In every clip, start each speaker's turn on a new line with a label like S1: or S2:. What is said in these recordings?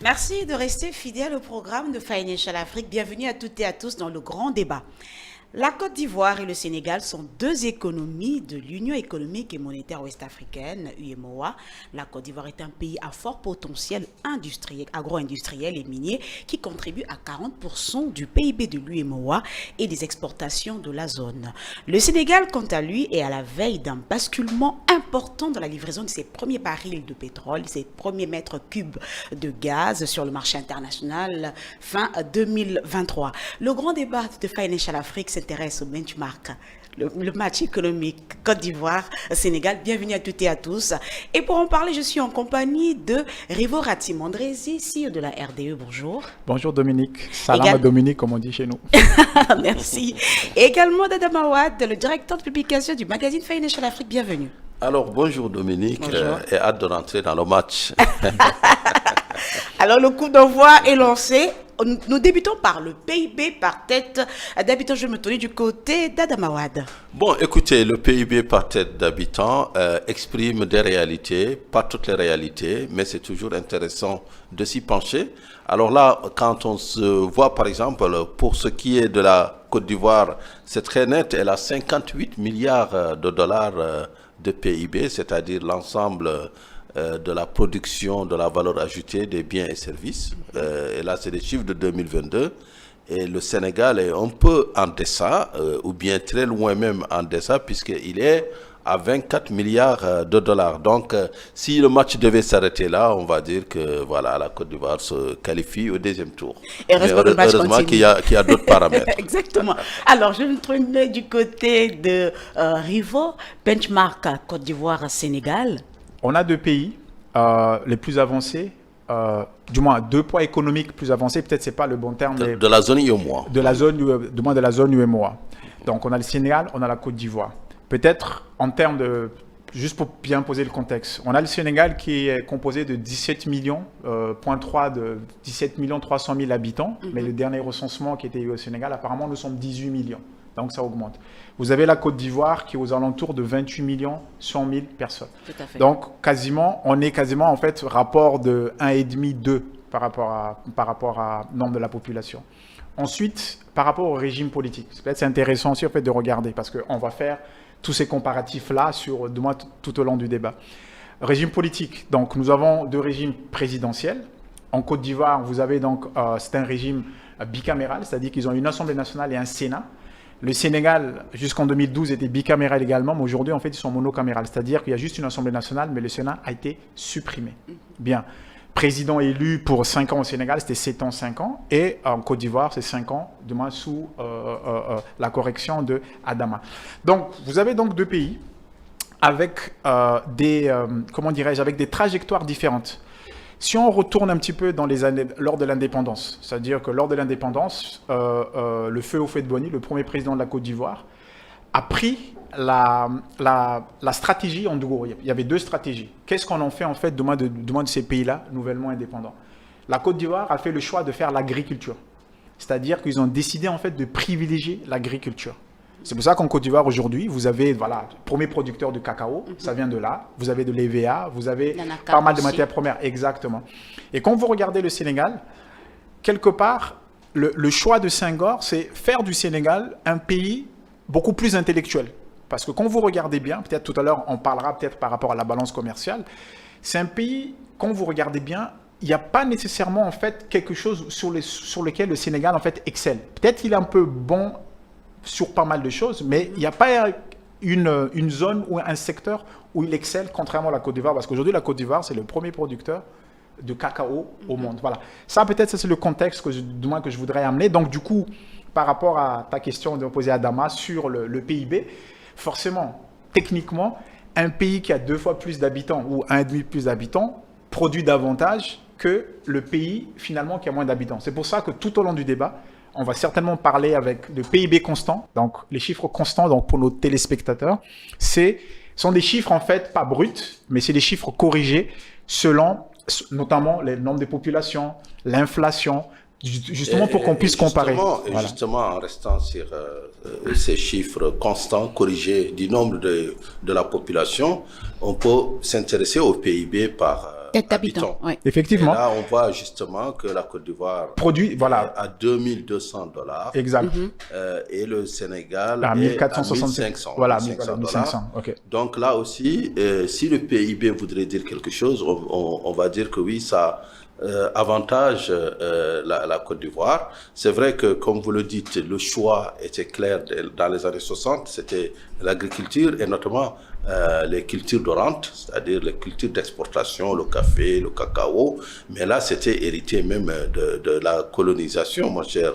S1: Merci de rester fidèle au programme de Financial Afrique. Bienvenue à toutes et à tous dans le grand débat. La Côte d'Ivoire et le Sénégal sont deux économies de l'Union économique et monétaire ouest-africaine, UEMOA. La Côte d'Ivoire est un pays à fort potentiel industriel, agro-industriel et minier qui contribue à 40% du PIB de l'UEMOA et des exportations de la zone. Le Sénégal, quant à lui, est à la veille d'un basculement important dans la livraison de ses premiers barils de pétrole, ses premiers mètres cubes de gaz sur le marché international fin 2023. Le grand débat de Financial Afrique s'intéresse au benchmark, le match économique Côte d'Ivoire-Sénégal. Bienvenue à toutes et à tous. Et pour en parler, je suis en compagnie de Rivo Ratimondresi, CEO de la RDE. Bonjour.
S2: Bonjour Dominique. Salam à Dominique, comme on dit chez nous.
S1: Merci. Et également d'Adama Ouad, le directeur de publication du magazine Financial Afrique. Bienvenue.
S3: Alors, bonjour Dominique, et hâte de rentrer dans le match.
S1: Alors, le coup d'envoi est lancé. Nous débutons par le PIB par tête d'habitant. Je vais me tourner du côté d'Adama Ouad.
S3: Bon, écoutez, le PIB par tête d'habitant exprime des réalités, pas toutes les réalités, mais c'est toujours intéressant de s'y pencher. Alors là, quand on se voit, par exemple, pour ce qui est de la Côte d'Ivoire, c'est très net, elle a 58 milliards de dollars de PIB, c'est-à-dire l'ensemble de la production, de la valeur ajoutée des biens et services. Et là, c'est des chiffres de 2022. Et le Sénégal est un peu en deçà, ou bien très loin même en deçà, puisqu'il est à 24 milliards de dollars. Donc, si le match devait s'arrêter là, on va dire que voilà, la Côte d'Ivoire se qualifie au deuxième tour.
S1: Et heureusement
S3: qu'il y a d'autres paramètres.
S1: Exactement. Alors, je me tourne du côté de Rivo, benchmark Côte d'Ivoire-Sénégal.
S2: On a deux pays les plus avancés, du moins deux poids économiques plus avancés, peut-être c'est pas le bon terme.
S3: De la zone UEMOA.
S2: De la zone UEMOA. Donc on a le Sénégal, on a la Côte d'Ivoire. Peut-être en termes de, juste pour bien poser le contexte, on a le Sénégal qui est composé de 17 millions, de 17 millions 300 000 habitants, mais le dernier recensement qui était au Sénégal, apparemment nous sommes 18 millions. Donc ça augmente. Vous avez la Côte d'Ivoire qui est aux alentours de 28 millions 100 000 personnes.
S1: Tout à fait.
S2: Donc on est quasiment en fait rapport de 1,5-2 par rapport à nombre de la population. Ensuite, par rapport au régime politique, peut-être c'est intéressant aussi en fait de regarder parce qu'on va faire tous ces comparatifs-là tout au long du débat. Régime politique, donc nous avons deux régimes présidentiels. En Côte d'Ivoire, vous avez donc, c'est un régime bicaméral, c'est-à-dire qu'ils ont une Assemblée nationale et un Sénat. Le Sénégal, jusqu'en 2012, était bicaméral également, mais aujourd'hui, en fait, ils sont monocaméral. C'est-à-dire qu'il y a juste une Assemblée nationale, mais le Sénat a été supprimé. Bien. Président élu pour 5 ans au Sénégal, c'était 7 ans, 5 ans. Et en Côte d'Ivoire, c'est 5 ans, du moins sous la correction de Adama. Donc, vous avez donc deux pays avec avec des trajectoires différentes. Si on retourne un petit peu dans les années lors de l'indépendance, c'est-à-dire que lors de l'indépendance, le feu Houphouët-Boigny, le premier président de la Côte d'Ivoire, a pris la stratégie en deux. Il y avait deux stratégies. Qu'est-ce qu'on en fait en fait de ces pays-là nouvellement indépendants? La Côte d'Ivoire a fait le choix de faire l'agriculture, c'est-à-dire qu'ils ont décidé en fait de privilégier l'agriculture. C'est pour ça qu'en Côte d'Ivoire, aujourd'hui, vous avez, voilà, le premier producteur de cacao, ça vient de là. Vous avez de l'EVA, vous avez pas mal de matières premières, exactement. Et quand vous regardez le Sénégal, quelque part, le choix de Senghor, c'est faire du Sénégal un pays beaucoup plus intellectuel. Parce que quand vous regardez bien, peut-être tout à l'heure, on parlera peut-être par rapport à la balance commerciale, c'est un pays, quand vous regardez bien, il n'y a pas nécessairement, en fait, quelque chose sur lequel le Sénégal, en fait, excelle. Peut-être qu'il est un peu bon sur pas mal de choses, mais il n'y a pas une zone ou un secteur où il excelle, contrairement à la Côte d'Ivoire, parce qu'aujourd'hui, la Côte d'Ivoire, c'est le premier producteur de cacao au monde. Voilà. Ça, peut-être, c'est le contexte que je voudrais amener. Donc, du coup, par rapport à ta question de poser à Adama sur le PIB, forcément, techniquement, un pays qui a 2 fois plus d'habitants ou 1,5 plus d'habitants produit davantage que le pays, finalement, qui a moins d'habitants. C'est pour ça que tout au long du débat, on va certainement parler avec le PIB constant, donc les chiffres constants donc pour nos téléspectateurs. Sont des chiffres en fait pas bruts, mais c'est des chiffres corrigés selon notamment le nombre de populations, l'inflation, justement pour qu'on puisse comparer.
S3: Justement, en restant sur ces chiffres constants, corrigés du nombre de la population, on peut s'intéresser au PIB par
S1: Tête d'habitant, oui.
S2: Effectivement.
S3: Et là, on voit justement que la Côte d'Ivoire
S2: Produit, voilà.
S3: est à $2 200.
S2: Exact.
S3: Et le Sénégal
S2: À
S3: est
S2: 1465.
S3: à 1500.
S2: Voilà,
S3: 1500
S2: 1500. Ok.
S3: Donc là aussi, si le PIB voudrait dire quelque chose, on va dire que oui, ça avantage la Côte d'Ivoire. C'est vrai que, comme vous le dites, le choix était clair dans les années 60, c'était l'agriculture et notamment les cultures de rente, c'est-à-dire les cultures d'exportation, le café, le cacao. Mais là, c'était hérité même de la colonisation, mon cher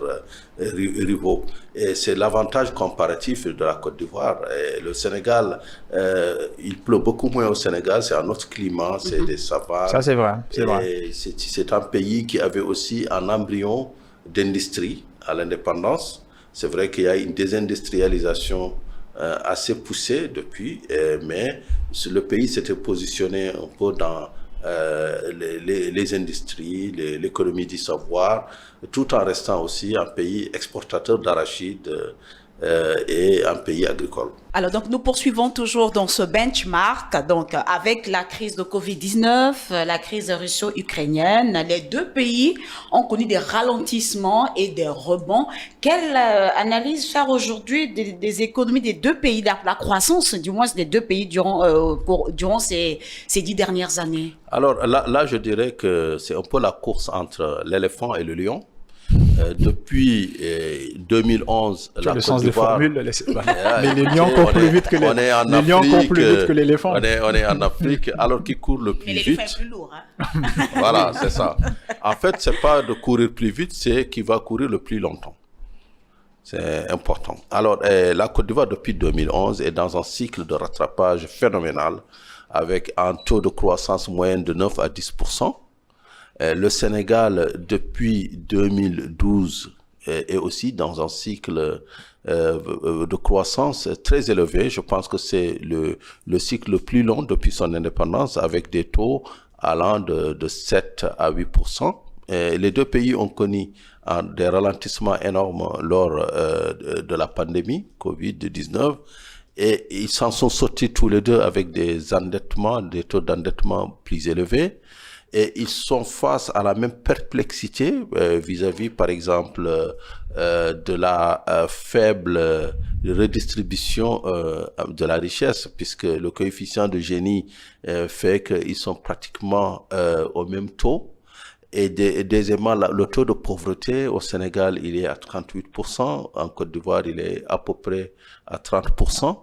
S3: Rivo. Et c'est l'avantage comparatif de la Côte d'Ivoire. Et le Sénégal, il pleut beaucoup moins au Sénégal, c'est un autre climat, c'est des savanes.
S2: Ça, c'est vrai. C'est vrai.
S3: Et c'est un pays qui avait aussi un embryon d'industrie à l'indépendance. C'est vrai qu'il y a une désindustrialisation assez poussée depuis, mais le pays s'était positionné un peu dans les industries, l'économie du savoir, tout en restant aussi un pays exportateur d'arachide et un pays agricole.
S1: Alors, donc, nous poursuivons toujours dans ce benchmark, donc, avec la crise de Covid-19, la crise russo-ukrainienne. Les deux pays ont connu des ralentissements et des rebonds. Quelle analyse faire aujourd'hui des économies des deux pays, la croissance, du moins, des deux pays durant ces 10 dernières années?
S3: Alors, là, je dirais que c'est un peu la course entre l'éléphant et le lion. Depuis 2011,
S2: la
S3: Côte
S2: le sens des
S3: d'Ivoire,
S2: formules, les lions courent plus vite que l'éléphant.
S3: On est en Afrique, alors qu'il court le plus
S1: Mais
S3: vite.
S1: l'éléphant est plus lourd, hein?
S3: Voilà, c'est ça. En fait, c'est pas de courir plus vite, c'est qu'il va courir le plus longtemps. C'est important. Alors, la Côte d'Ivoire, depuis 2011, est dans un cycle de rattrapage phénoménal, avec un taux de croissance moyenne de 9 à 10%. Le Sénégal, depuis 2012, est aussi dans un cycle de croissance très élevé. Je pense que c'est le cycle le plus long depuis son indépendance, avec des taux allant de 7 à 8%. Les deux pays ont connu des ralentissements énormes lors de la pandémie Covid-19. Et ils s'en sont sortis tous les deux avec des endettements, des taux d'endettement plus élevés. Et ils sont face à la même perplexité vis-à-vis, par exemple, de la faible redistribution de la richesse, puisque le coefficient de Gini fait qu'ils sont pratiquement au même taux. Et deuxièmement, le taux de pauvreté au Sénégal, il est à 38%. En Côte d'Ivoire, il est à peu près à 30%.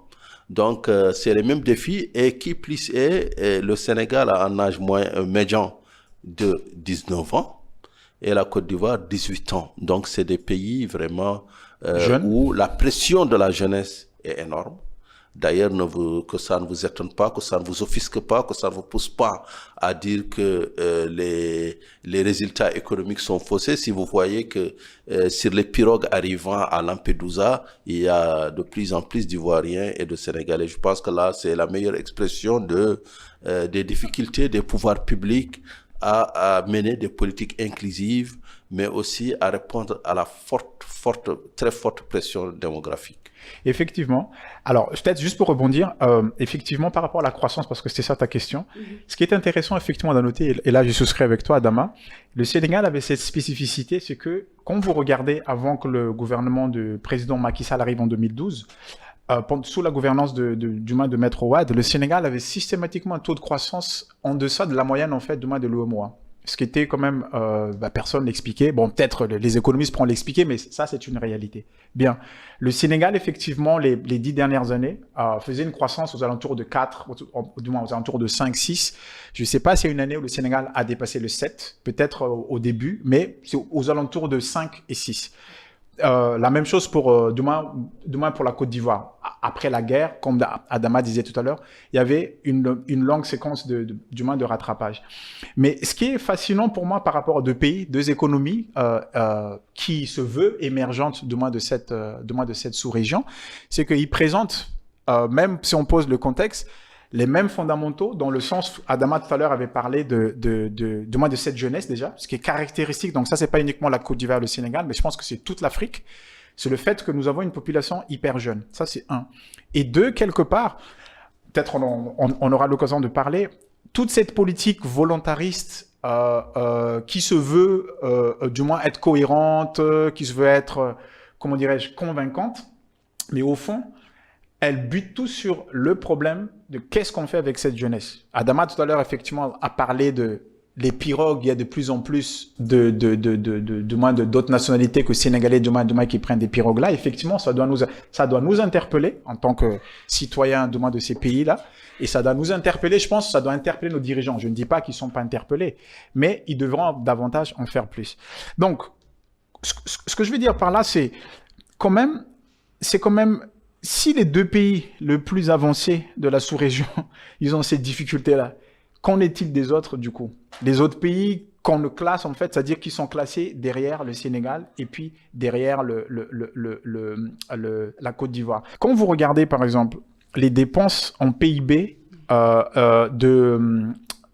S3: Donc, c'est les mêmes défis. Et qui plus est, le Sénégal a un âge médian de 19 ans et la Côte d'Ivoire 18 ans. Donc, c'est des pays vraiment où la pression de la jeunesse est énorme. D'ailleurs, que ça ne vous étonne pas, que ça ne vous offusque pas, que ça ne vous pousse pas à dire que les résultats économiques sont faussés. Si vous voyez que sur les pirogues arrivant à Lampedusa, il y a de plus en plus d'Ivoiriens et de Sénégalais. Je pense que là, c'est la meilleure expression des difficultés des pouvoirs publics à mener des politiques inclusives, mais aussi à répondre à la très forte pression démographique.
S2: Effectivement. Alors, peut-être juste pour rebondir, effectivement, par rapport à la croissance, parce que c'était ça ta question, ce qui est intéressant, effectivement, d'à noter, et là, je souscris avec toi, Adama, le Sénégal avait cette spécificité, c'est que, quand vous regardez, avant que le gouvernement du président Macky Sall arrive en 2012, sous la gouvernance du moins de Maître Ouad, le Sénégal avait systématiquement un taux de croissance en deçà de la moyenne, en fait, du moins de l'UEMOA. Ce qui était quand même, personne l'expliquait. Bon, peut-être les économistes pourront l'expliquer, mais ça, c'est une réalité. Bien. Le Sénégal, effectivement, les 10 dernières années, faisait une croissance aux alentours de 4, du moins aux alentours de 5, 6. Je ne sais pas s'il y a une année où le Sénégal a dépassé le 7, peut-être au début, mais c'est aux alentours de 5 et 6. La même chose pour, du moins pour la Côte d'Ivoire. Après la guerre, comme Adama disait tout à l'heure, il y avait une longue séquence du moins de rattrapage. Mais ce qui est fascinant pour moi par rapport aux deux pays, deux économies qui se veulent émergentes du moins de cette sous-région, c'est qu'ils présentent, même si on pose le contexte, les mêmes fondamentaux, dans le sens, Adama tout à l'heure avait parlé du moins de cette jeunesse déjà, ce qui est caractéristique. Donc ça, c'est pas uniquement la Côte d'Ivoire, le Sénégal, mais je pense que c'est toute l'Afrique. C'est le fait que nous avons une population hyper jeune. Ça, c'est un. Et deux, quelque part, peut-être on aura l'occasion de parler, toute cette politique volontariste qui se veut, du moins, être cohérente, qui se veut être, comment dirais-je, convaincante, mais au fond, elle bute tout sur le problème de qu'est-ce qu'on fait avec cette jeunesse. Adama, tout à l'heure, effectivement, a parlé de les pirogues. Il y a de plus en plus d'autres nationalités que Sénégalais, du moins, qui prennent des pirogues là. Effectivement, ça doit nous interpeller en tant que citoyens, du moins, de ces pays-là. Et ça doit nous interpeller, je pense, ça doit interpeller nos dirigeants. Je ne dis pas qu'ils ne sont pas interpellés, mais ils devront davantage en faire plus. Donc, ce que je veux dire par là, c'est quand même, si les deux pays les plus avancés de la sous-région, ils ont ces difficultés-là, qu'en est-il des autres, du coup? Les autres pays qu'on le classe, en fait, c'est-à-dire qu'ils sont classés derrière le Sénégal et puis derrière la Côte d'Ivoire. Quand vous regardez, par exemple, les dépenses en PIB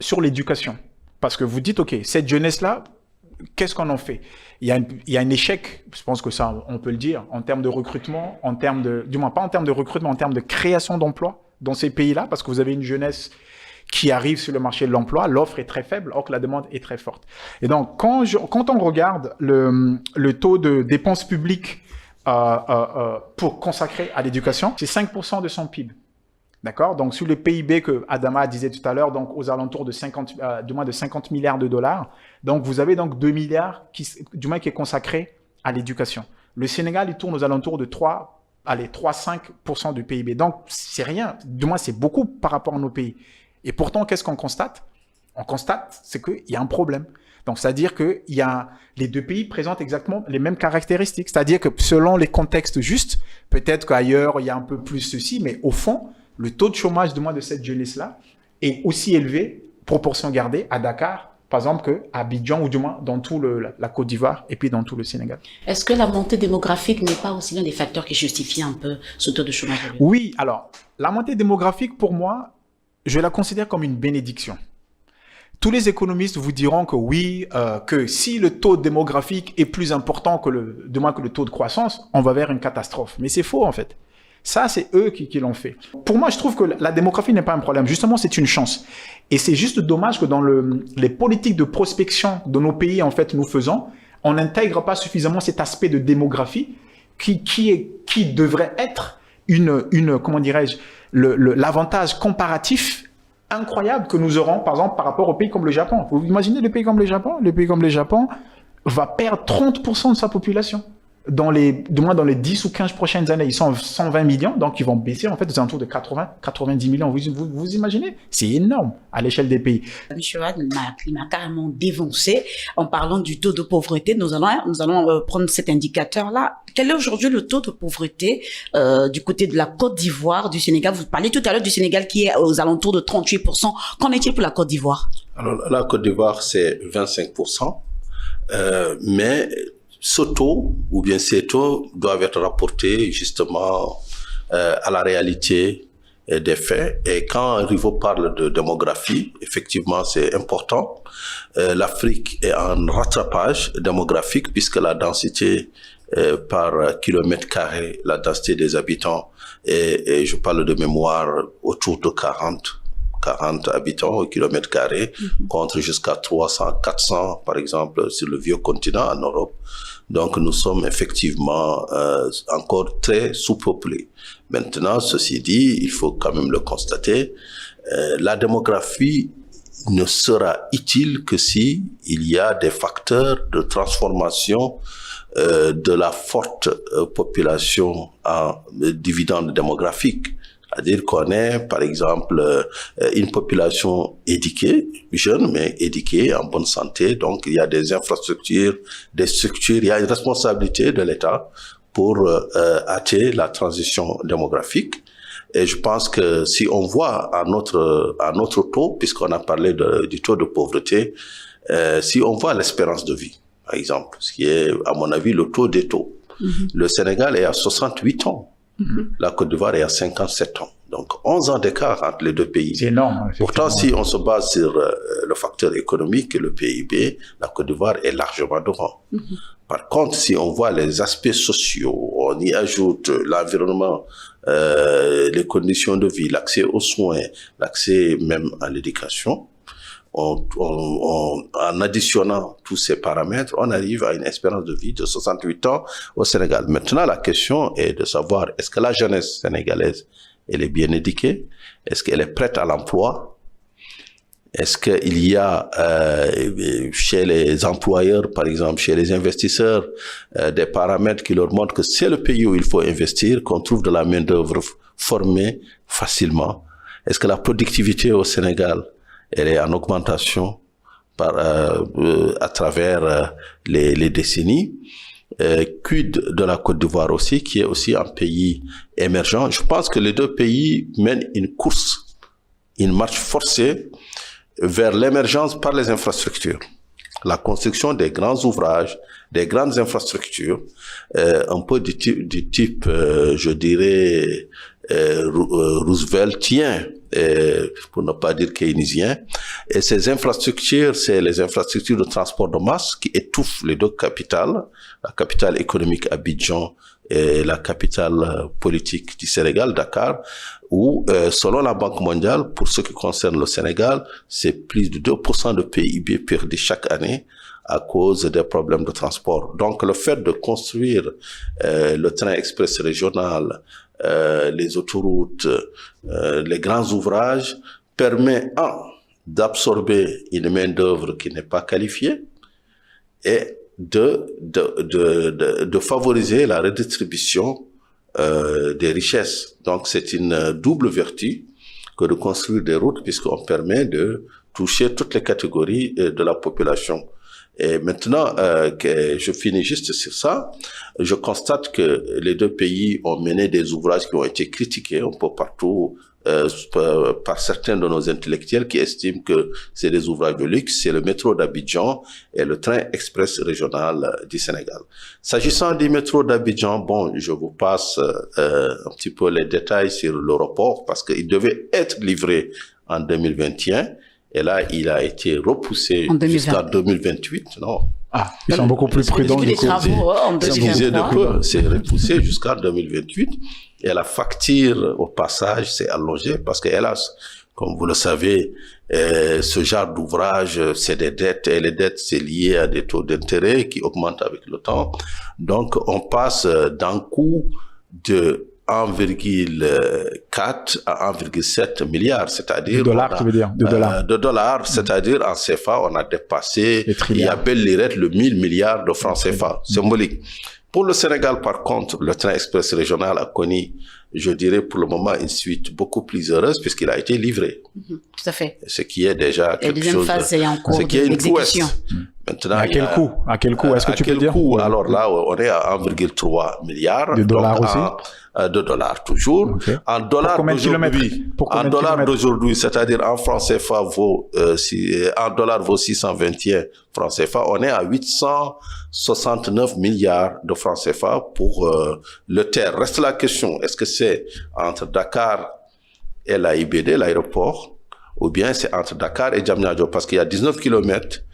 S2: sur l'éducation, parce que vous dites, OK, cette jeunesse-là, qu'est-ce qu'on en fait? Il y a un échec, je pense que ça, on peut le dire, en termes de recrutement, du moins pas en termes de recrutement, en termes de création d'emplois dans ces pays-là, parce que vous avez une jeunesse qui arrive sur le marché de l'emploi, l'offre est très faible, alors que la demande est très forte. Et donc, quand on regarde le taux de dépenses publiques pour consacrer à l'éducation, c'est 5% de son PIB. D'accord? Donc, sur le PIB que Adama disait tout à l'heure, donc aux alentours de 50 milliards de dollars. Donc, vous avez donc 2 milliards qui est consacré à l'éducation. Le Sénégal, il tourne aux alentours de 3,5% du PIB. Donc, c'est rien. Du moins, c'est beaucoup par rapport à nos pays. Et pourtant, qu'est-ce qu'on constate? On constate, c'est qu'il y a un problème. Donc, c'est-à-dire que les deux pays présentent exactement les mêmes caractéristiques. C'est-à-dire que selon les contextes justes, peut-être qu'ailleurs, il y a un peu plus ceci, mais au fond, le taux de chômage de cette jeunesse-là est aussi élevé, proportion gardée, à Dakar, par exemple, qu'à Abidjan, ou du moins dans tout la Côte d'Ivoire et puis dans tout le Sénégal.
S1: Est-ce que la montée démographique n'est pas aussi l'un des facteurs qui justifie un peu ce taux de chômage élevé?
S2: Oui, alors, la montée démographique, pour moi, je la considère comme une bénédiction. Tous les économistes vous diront que oui, que si le taux démographique est plus important que le taux de croissance, on va vers une catastrophe. Mais c'est faux, en fait. Ça, c'est eux qui l'ont fait. Pour moi, je trouve que la démographie n'est pas un problème. Justement, c'est une chance. Et c'est juste dommage que dans les politiques de prospection de nos pays, en fait, nous faisons, on n'intègre pas suffisamment cet aspect de démographie qui devrait être comment dirais-je, l'avantage comparatif incroyable que nous aurons, par exemple, par rapport aux pays comme le Japon. Vous imaginez le pays comme le Japon? Le pays comme le Japon va perdre 30% de sa population. Du moins dans les 10 ou 15 prochaines années, ils sont 120 millions, donc ils vont baisser en fait aux alentours de 90 millions. Vous imaginez? C'est énorme à l'échelle des pays.
S1: M. Wade m'a carrément dévancé en parlant du taux de pauvreté. Nous allons prendre cet indicateur-là. Quel est aujourd'hui le taux de pauvreté du côté de la Côte d'Ivoire, du Sénégal? Vous parlez tout à l'heure du Sénégal qui est aux alentours de 38%. Qu'en est-il pour la Côte d'Ivoire?
S3: Alors la Côte d'Ivoire, c'est 25%, mais ce taux, ou bien ces taux, doivent être rapportés justement à la réalité des faits. Et quand Rivo parle de démographie, effectivement, c'est important. L'Afrique est en rattrapage démographique puisque la densité par kilomètre carré, la densité des habitants, et je parle de mémoire autour de 40 habitants au kilomètre carré, contre jusqu'à 300, 400, par exemple, sur le vieux continent en Europe. Donc, nous sommes effectivement encore très sous-peuplés. Maintenant, ceci dit, il faut quand même le constater, la démographie ne sera utile que si il y a des facteurs de transformation de la forte population en dividende démographique. C'est-à-dire qu'on est, par exemple, une population éduquée, jeune, mais éduquée, en bonne santé. Donc, il y a des infrastructures, des structures, il y a une responsabilité de l'État pour hâter la transition démographique. Et je pense que si on voit à notre taux, puisqu'on a parlé du taux de pauvreté, si on voit l'espérance de vie, par exemple, ce qui est, à mon avis, le taux des taux. Le Sénégal est à 68 ans. La Côte d'Ivoire est à 57 ans. Donc, 11 ans d'écart entre les deux pays.
S2: C'est énorme.
S3: Pourtant, si on se base sur le facteur économique et le PIB, la Côte d'Ivoire est largement devant. Par contre, si on voit les aspects sociaux, on y ajoute l'environnement les conditions de vie, l'accès aux soins, l'accès même à l'éducation, en additionnant tous ces paramètres, on arrive à une espérance de vie de 68 ans au Sénégal. Maintenant, la question est de savoir, est-ce que la jeunesse sénégalaise, elle est bien éduquée? Est-ce qu'elle est prête à l'emploi? Est-ce qu'il y a chez les employeurs, par exemple, chez les investisseurs, des paramètres qui leur montrent que c'est le pays où il faut investir, qu'on trouve de la main-d'œuvre formée facilement? Est-ce que la productivité au Sénégal, elle est en augmentation à travers les décennies? Quid de la Côte d'Ivoire aussi, qui est aussi un pays émergent? Je pense que les deux pays mènent une marche forcée vers l'émergence par les infrastructures. La construction des grands ouvrages, des grandes infrastructures, un peu du type je dirais, rooseveltien, pour ne pas dire keynésien. Et ces infrastructures, c'est les infrastructures de transport de masse qui étouffent les deux capitales, la capitale économique Abidjan et la capitale politique du Sénégal, Dakar, où, selon la Banque mondiale, pour ce qui concerne le Sénégal, c'est plus de 2% de PIB perdu chaque année à cause des problèmes de transport. Donc, le fait de construire le train express régional, les autoroutes, les grands ouvrages, permet, d'absorber une main-d'œuvre qui n'est pas qualifiée et de favoriser la redistribution des richesses. Donc, c'est une double vertu que de construire des routes, puisqu'on permet de toucher toutes les catégories de la population. Et maintenant que je finis juste sur ça, je constate que les deux pays ont mené des ouvrages qui ont été critiqués un peu partout par certains de nos intellectuels qui estiment que c'est des ouvrages de luxe. C'est le métro d'Abidjan et le train express régional du Sénégal. S'agissant du métro d'Abidjan, bon, je vous passe un petit peu les détails sur le report parce qu'il devait être livré en 2021. Et là, il a été repoussé jusqu'à 2028, non?
S2: Ah, ils sont beaucoup plus prudents.
S1: Les travaux en 2023.
S3: C'est repoussé jusqu'à 2028. Et la facture, au passage, s'est allongée parce que, hélas, comme vous le savez, ce genre d'ouvrage, c'est des dettes, et les dettes, c'est lié à des taux d'intérêt qui augmentent avec le temps. Donc, on passe d'un coût de 1,4 à 1,7 milliards, c'est-à-dire...
S2: De dollars, tu veux dire? De dollars.
S3: De dollars, c'est-à-dire en CFA, on a dépassé, il y a belle lirette, le 1000 milliards de francs CFA, symbolique. Pour le Sénégal, par contre, le train express régional a connu, je dirais pour le moment, une suite beaucoup plus heureuse puisqu'il a été livré.
S1: Tout à fait.
S3: Ce qui est déjà quelque chose...
S1: phase est en cours
S3: ce qui est une
S1: d'exécution.
S3: Maintenant,
S2: à quel coût? À quel coût? Est-ce que tu peux dire?
S3: Alors là, on est à 1,3 milliard.
S2: De dollars aussi?
S3: De dollars toujours.
S2: Okay.
S3: En dollars d'aujourd'hui, c'est-à-dire en francs CFA en dollars vaut 621 francs CFA. On est à 869 milliards de francs CFA pour le TER. Reste la question, est-ce que c'est entre Dakar et l'AIBD, l'aéroport, ou bien c'est entre Dakar et Diamniadio, parce qu'il y a 19 kilomètres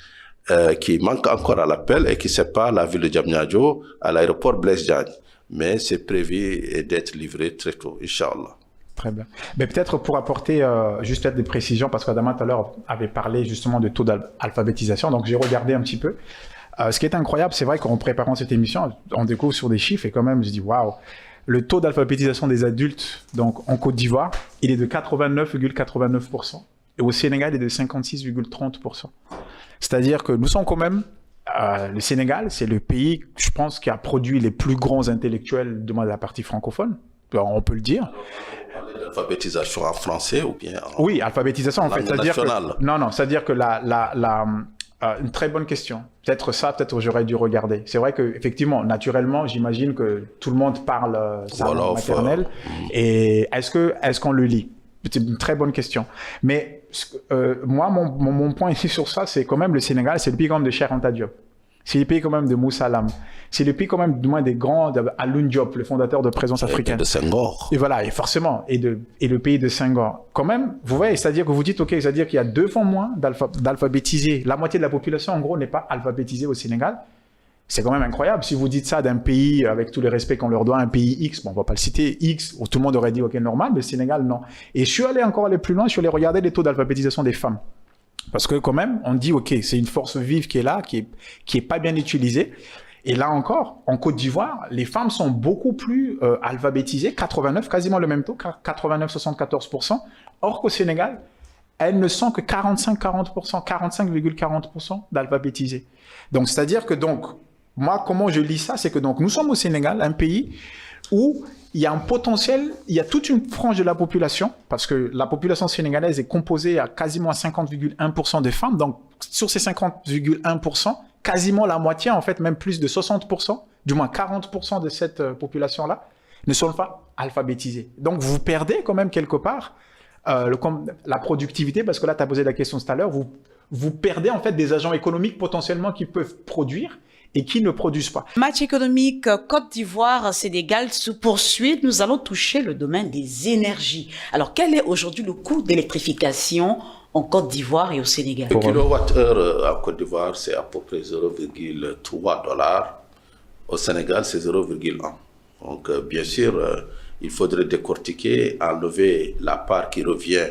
S3: qui manquent encore à l'appel et qui séparent la ville de Diamniadio à l'aéroport Blaise Diagne. Mais c'est prévu d'être livré très tôt, Inch'Allah.
S2: Très bien. Mais peut-être pour apporter juste peut-être des précisions, parce qu'Adama tout à l'heure avait parlé justement de taux d'alphabétisation, donc j'ai regardé un petit peu. Ce qui est incroyable, c'est vrai qu'en préparant cette émission, on découvre sur des chiffres et quand même, je dis waouh, le taux d'alphabétisation des adultes donc en Côte d'Ivoire, il est de 89,89%. Et au Sénégal, il est de 56,30%. C'est-à-dire que nous sommes quand même... le Sénégal, c'est le pays, je pense, qui a produit les plus grands intellectuels de la partie francophone, on peut le dire.
S3: L'alphabétisation en français ou bien
S2: Oui, alphabétisation en fait. C'est-à-dire
S3: que,
S2: non, c'est-à-dire que une très bonne question. Peut-être ça, peut-être j'aurais dû regarder. C'est vrai que effectivement, naturellement, j'imagine que tout le monde parle sa langue maternelle. Et est-ce qu'on le lit? C'est une très bonne question. Mais moi, mon point ici sur ça, c'est quand même le Sénégal, c'est le pays quand même de Cheikh Anta Diop. C'est le pays quand même de Moussa Lam. C'est le pays quand même du moins des grands, Alioune Diop, le fondateur de Présence africaine.
S3: De Senghor.
S2: Et voilà, et forcément, et le pays de Senghor. Quand même, vous voyez, c'est-à-dire que vous dites, ok, c'est-à-dire qu'il y a 2 fois moins d'alphabétisés. La moitié de la population, en gros, n'est pas alphabétisée au Sénégal. C'est quand même incroyable. Si vous dites ça d'un pays, avec tout le respect qu'on leur doit, un pays X, bon, on va pas le citer, X, où tout le monde aurait dit, OK, normal, mais le Sénégal, non. Et je suis allé encore aller plus loin, je suis allé regarder les taux d'alphabétisation des femmes. Parce que quand même, on dit, OK, c'est une force vive qui est là, qui est pas bien utilisée. Et là encore, en Côte d'Ivoire, les femmes sont beaucoup plus alphabétisées, 89, quasiment le même taux, 89-74%. Or qu'au Sénégal, elles ne sont que 45-40%, 45,40% d'alphabétisées. Donc, c'est-à-dire que donc, moi, comment je lis ça, c'est que donc nous sommes au Sénégal, un pays où il y a un potentiel, il y a toute une frange de la population, parce que la population sénégalaise est composée à quasiment 50,1% de femmes. Donc, sur ces 50,1%, quasiment la moitié, en fait, même plus de 60%, du moins 40% de cette population-là, ne sont pas alphabétisées. Donc, vous perdez quand même quelque part la productivité, parce que là, tu as posé la question tout à l'heure, vous perdez en fait des agents économiques potentiellement qui peuvent produire et qui ne produisent pas.
S1: Match économique Côte d'Ivoire-Sénégal se poursuit. Nous allons toucher le domaine des énergies. Alors, quel est aujourd'hui le coût d'électrification en Côte d'Ivoire et au Sénégal?
S3: Le kilowattheure en Côte d'Ivoire, c'est à peu près 0,3 $. Au Sénégal, c'est 0,1. Donc, bien sûr, il faudrait décortiquer, enlever la part qui revient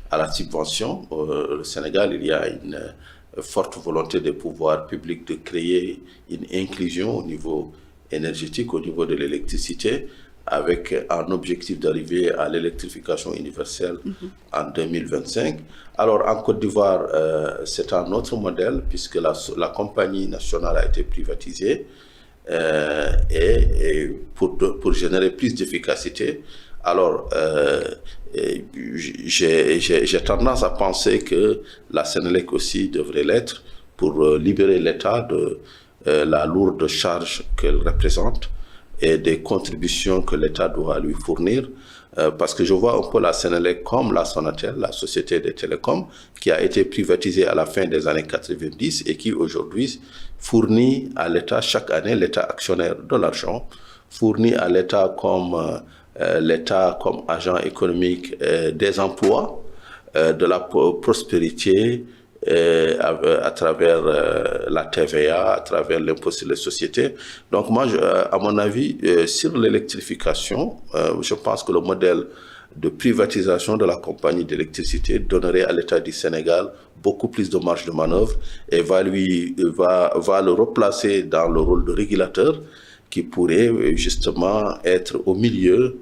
S3: à la subvention. Au Sénégal, il y a une forte volonté des pouvoirs publics de créer une inclusion au niveau énergétique, au niveau de l'électricité, avec un objectif d'arriver à l'électrification universelle en 2025. Alors, en Côte d'Ivoire, c'est un autre modèle, puisque la compagnie nationale a été privatisée, et pour générer plus d'efficacité. Alors, j'ai tendance à penser que la Sénélec aussi devrait l'être pour libérer l'État de la lourde charge qu'elle représente et des contributions que l'État doit lui fournir. Parce que je vois un peu la Sénélec comme la Sonatel, la société des télécoms, qui a été privatisée à la fin des années 90 et qui aujourd'hui fournit à l'État chaque année, l'État actionnaire de l'argent, fournit à l'État comme agent économique des emplois, de la prospérité à travers la TVA, à travers l'impôt sur les sociétés. Donc moi, à mon avis, sur l'électrification, je pense que le modèle de privatisation de la compagnie d'électricité donnerait à l'État du Sénégal beaucoup plus de marge de manœuvre et va le replacer dans le rôle de régulateur qui pourrait justement être au milieu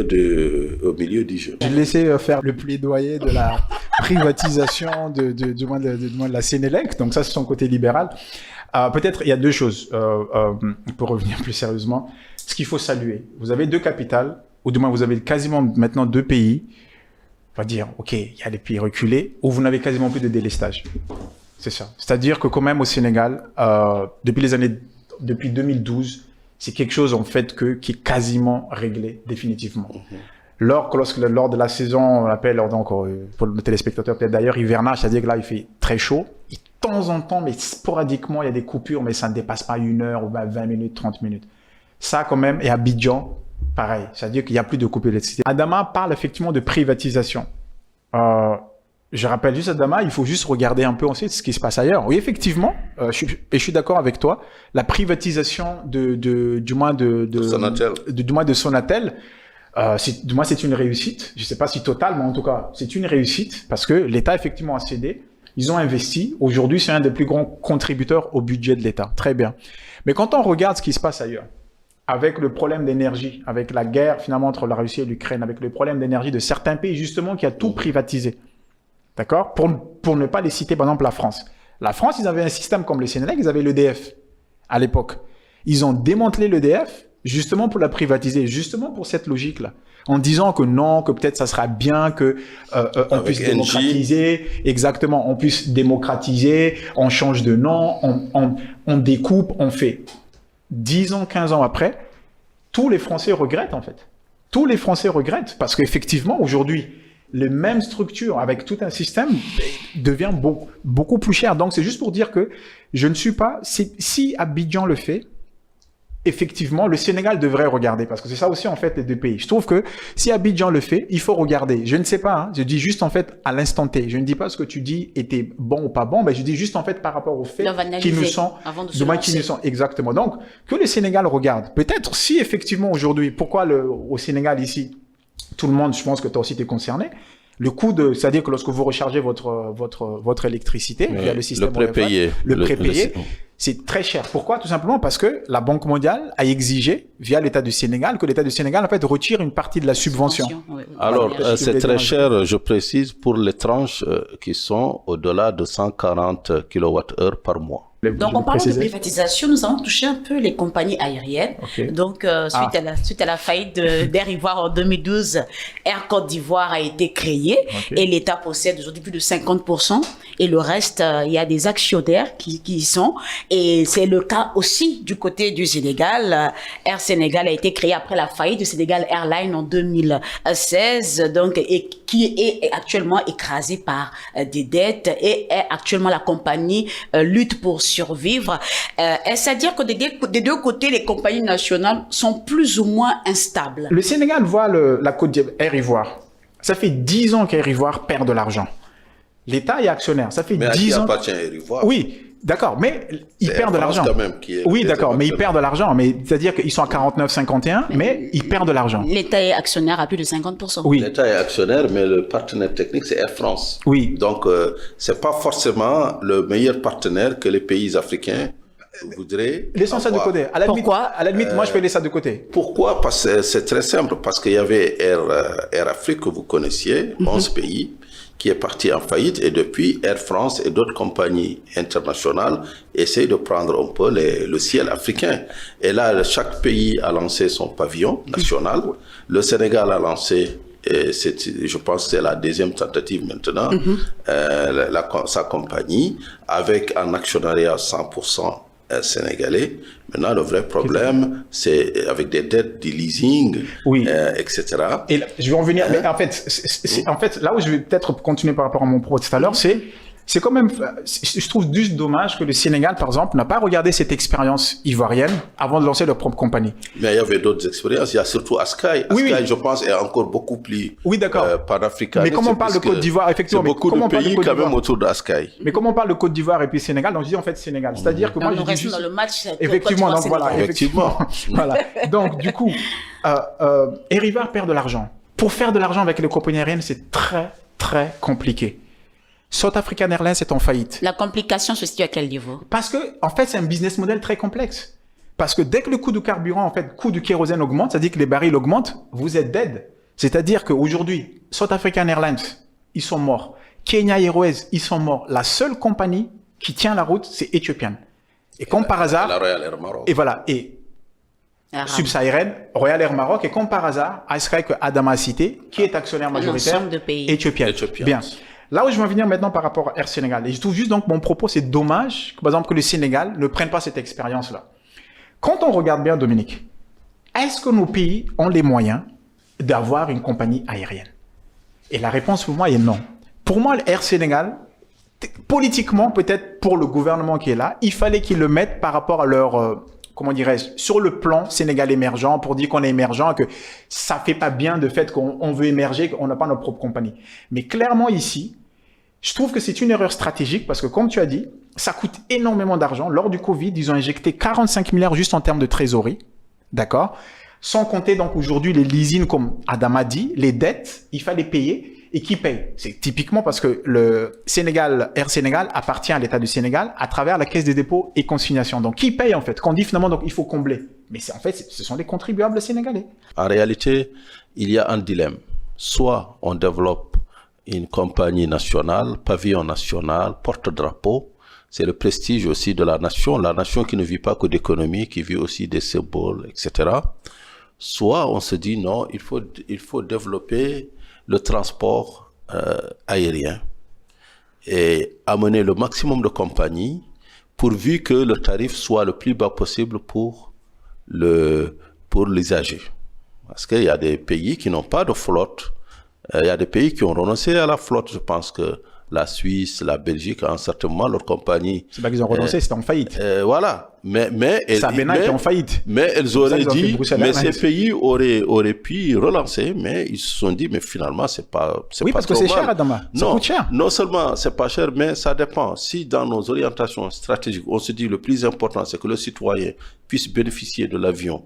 S3: du jeu.
S2: J'ai laissé faire le plaidoyer de la privatisation du moins de la Sénélec, donc ça c'est son côté libéral. Peut-être il y a deux choses, pour revenir plus sérieusement. Ce qu'il faut saluer, vous avez deux capitales, ou du moins vous avez quasiment maintenant deux pays, on va dire, ok, il y a les pays reculés, où vous n'avez quasiment plus de délestage. C'est ça. C'est-à-dire que quand même au Sénégal, depuis 2012, c'est quelque chose en fait qui est quasiment réglé définitivement. Lors de la saison, on appelle donc pour le téléspectateur peut-être d'ailleurs hivernage, c'est-à-dire que là il fait très chaud. Et de temps en temps, mais sporadiquement, il y a des coupures, mais ça ne dépasse pas 1 heure ou 20 minutes, 30 minutes. Ça quand même, et à Abidjan, pareil, c'est-à-dire qu'il n'y a plus de coupure d'électricité. Adama parle effectivement de privatisation. Je rappelle juste Adama, il faut juste regarder un peu ensuite ce qui se passe ailleurs. Oui, effectivement, je suis d'accord avec toi. La privatisation du moins de Sonatel, c'est une réussite. Je ne sais pas si totale, mais en tout cas, c'est une réussite parce que l'État effectivement a cédé. Ils ont investi. Aujourd'hui, c'est un des plus grands contributeurs au budget de l'État. Très bien. Mais quand on regarde ce qui se passe ailleurs, avec le problème d'énergie, avec la guerre finalement entre la Russie et l'Ukraine, avec le problème d'énergie de certains pays justement qui a tout privatisé. D'accord? Pour ne pas les citer, par exemple, la France. La France, ils avaient un système comme le Sénélec, ils avaient l'EDF à l'époque. Ils ont démantelé l'EDF justement pour la privatiser, justement pour cette logique-là. En disant que non, que peut-être ça sera bien que on puisse démocratiser. Exactement, on puisse démocratiser, on change de nom, on découpe, on fait. 10 ans, 15 ans après, tous les Français regrettent en fait. Tous les Français regrettent parce qu'effectivement, aujourd'hui, les mêmes structures avec tout un système devient beaucoup plus cher. Donc, c'est juste pour dire que je ne suis pas... Si Abidjan le fait, effectivement, le Sénégal devrait regarder, parce que c'est ça aussi, en fait, les deux pays. Je trouve que si Abidjan le fait, il faut regarder. Je ne sais pas, hein, je dis juste, en fait, à l'instant T. Je ne dis pas ce que tu dis était bon ou pas bon, mais je dis juste, en fait, par rapport aux faits qui nous sont, qui nous sont, exactement. Donc, que le Sénégal regarde. Peut-être si, effectivement, aujourd'hui, pourquoi au Sénégal, ici, tout le monde, je pense que toi aussi, t'es concerné. Le coût c'est-à-dire que lorsque vous rechargez votre électricité via le système
S3: prépayé,
S2: le prépayé, c'est très cher. Pourquoi? Tout simplement parce que la Banque mondiale a exigé, via l'État du Sénégal, que l'État du Sénégal, en fait, retire une partie de la subvention.
S3: Alors, c'est très cher, je précise, pour les tranches qui sont au-delà de 140 kWh par mois.
S1: Donc, en parlant de privatisation, nous allons toucher un peu les compagnies aériennes. Okay. Donc, suite à la faillite d'Air Ivoire en 2012, Air Côte d'Ivoire a été créé et l'État possède aujourd'hui plus de 50%. Et le reste, il y a des actionnaires qui y sont. Et c'est le cas aussi du côté du Sénégal. Air Sénégal a été créé après la faillite du Sénégal Airlines en 2016, donc, et qui est actuellement écrasé par des dettes et est actuellement la compagnie lutte pour survivre. Est-ce à dire que des deux côtés, les compagnies nationales sont plus ou moins instables?
S2: Le Sénégal voit la Côte d'Ivoire, Air Ivoire. Ça fait 10 ans qu'Air Ivoire perd de l'argent. L'État est actionnaire. Ça fait 10 ans. Mais
S3: appartient à Air Ivoire.
S2: Oui, d'accord, mais ils perdent de l'argent. Oui, d'accord, mais ils perdent de l'argent. Mais c'est-à-dire qu'ils sont à 49,51, mais ils perdent de l'argent.
S1: L'État est actionnaire à plus de 50%.
S2: Oui.
S3: L'État est actionnaire, mais le partenaire technique, c'est Air France.
S2: Oui.
S3: Donc, c'est pas forcément le meilleur partenaire que les pays africains voudraient.
S2: Laissons ça de côté.
S1: Pourquoi?
S2: À la limite, moi, je peux laisser ça de côté.
S3: Pourquoi? Parce que c'est très simple. Parce qu'il y avait Air Afrique que vous connaissiez, 11 pays, qui est parti en faillite, et depuis, Air France et d'autres compagnies internationales essayent de prendre un peu le ciel africain. Et là, chaque pays a lancé son pavillon national. Le Sénégal a lancé, je pense que c'est la deuxième tentative maintenant, sa compagnie, avec un actionnariat 100% sénégalais. Maintenant, le vrai problème, c'est avec des dettes de leasing, etc.
S2: Et là, je vais en venir. Mais en fait, là où je vais peut-être continuer par rapport à mon propos tout à l'heure, c'est quand même, je trouve juste dommage que le Sénégal, par exemple, n'a pas regardé cette expérience ivoirienne avant de lancer leur propre compagnie.
S3: Mais il y avait d'autres expériences. Il y a surtout Askai. Askai, je pense, est encore beaucoup plus panafricaniste.
S2: Mais comme on parle de Côte d'Ivoire, effectivement.
S3: C'est beaucoup de pays quand même autour d'Askai.
S2: Mais comme on parle de Côte d'Ivoire et puis Sénégal, donc je dis en fait Sénégal. C'est-à-dire que moi, je dis juste...
S1: dans le match.
S2: Effectivement, donc voilà. Effectivement. Voilà. Donc, du coup, Air Ivoire perd de l'argent. Pour faire de l'argent avec les compagnies aériennes, c'est très, très compliqué. South African Airlines est en faillite.
S1: La complication se situe à quel niveau? Parce
S2: que, en fait, c'est un business model très complexe. Parce que dès que le coût du carburant, en fait, le coût du kérosène augmente, c'est-à-dire que les barils augmentent, vous êtes dead. C'est-à-dire qu'aujourd'hui, South African Airlines, ils sont morts. Kenya Airways, ils sont morts. La seule compagnie qui tient la route, c'est Ethiopian. Et comme par hasard...
S3: La Royal Air Maroc.
S2: Et voilà. Et subsaharienne, Royal Air Maroc, et comme par hasard, Askai que Adam a cité, qui est actionnaire majoritaire, Ethiopian. Bien. Là où je veux en venir maintenant par rapport à Air Sénégal, et je trouve juste donc mon propos, c'est dommage, par exemple, que le Sénégal ne prenne pas cette expérience-là. Quand on regarde bien, Dominique, est-ce que nos pays ont les moyens d'avoir une compagnie aérienne? Et la réponse pour moi est non. Pour moi, Air Sénégal, politiquement, peut-être pour le gouvernement qui est là, il fallait qu'ils le mettent par rapport à leur... comment dirais-je, sur le plan Sénégal émergent, pour dire qu'on est émergent, que ça fait pas bien de fait qu'on veut émerger, qu'on n'a pas notre propre compagnie. Mais clairement ici, je trouve que c'est une erreur stratégique parce que comme tu as dit, ça coûte énormément d'argent. Lors du Covid, ils ont injecté 45 milliards juste en termes de trésorerie. D'accord? Sans compter donc aujourd'hui les leasing, comme Adam a dit, les dettes, il fallait payer. Et qui paye? C'est typiquement parce que le Sénégal, Air Sénégal appartient à l'État du Sénégal à travers la Caisse des dépôts et consignations. Donc, qui paye en fait? Quand on dit finalement, donc il faut combler. Mais en fait, ce sont les contribuables sénégalais.
S3: En réalité, il y a un dilemme. Soit on développe une compagnie nationale, pavillon national, porte-drapeau. C'est le prestige aussi de la nation qui ne vit pas que d'économie, qui vit aussi des symboles, etc. Soit on se dit non, il faut développer le transport aérien et amener le maximum de compagnies pourvu que le tarif soit le plus bas possible pour l'usager. Parce qu'il y a des pays qui n'ont pas de flotte, il y a des pays qui ont renoncé à la flotte. Je pense que la Suisse, la Belgique, à un certain moment, leurs compagnies...
S2: C'est pas qu'ils ont renoncé, c'était en faillite.
S3: Voilà.
S2: Sabena était en faillite.
S3: Mais elles auraient dit, mais ces
S2: Airlines.
S3: pays auraient pu relancer, mais ils se sont dit, mais finalement, c'est pas
S2: Oui,
S3: pas
S2: parce que
S3: trop
S2: c'est
S3: mal.
S2: cher, Adama. Ça
S3: Non,
S2: coûte cher.
S3: non seulement c'est pas cher, mais ça dépend. Si dans nos orientations stratégiques, on se dit le plus important, c'est que le citoyen puisse bénéficier de l'avion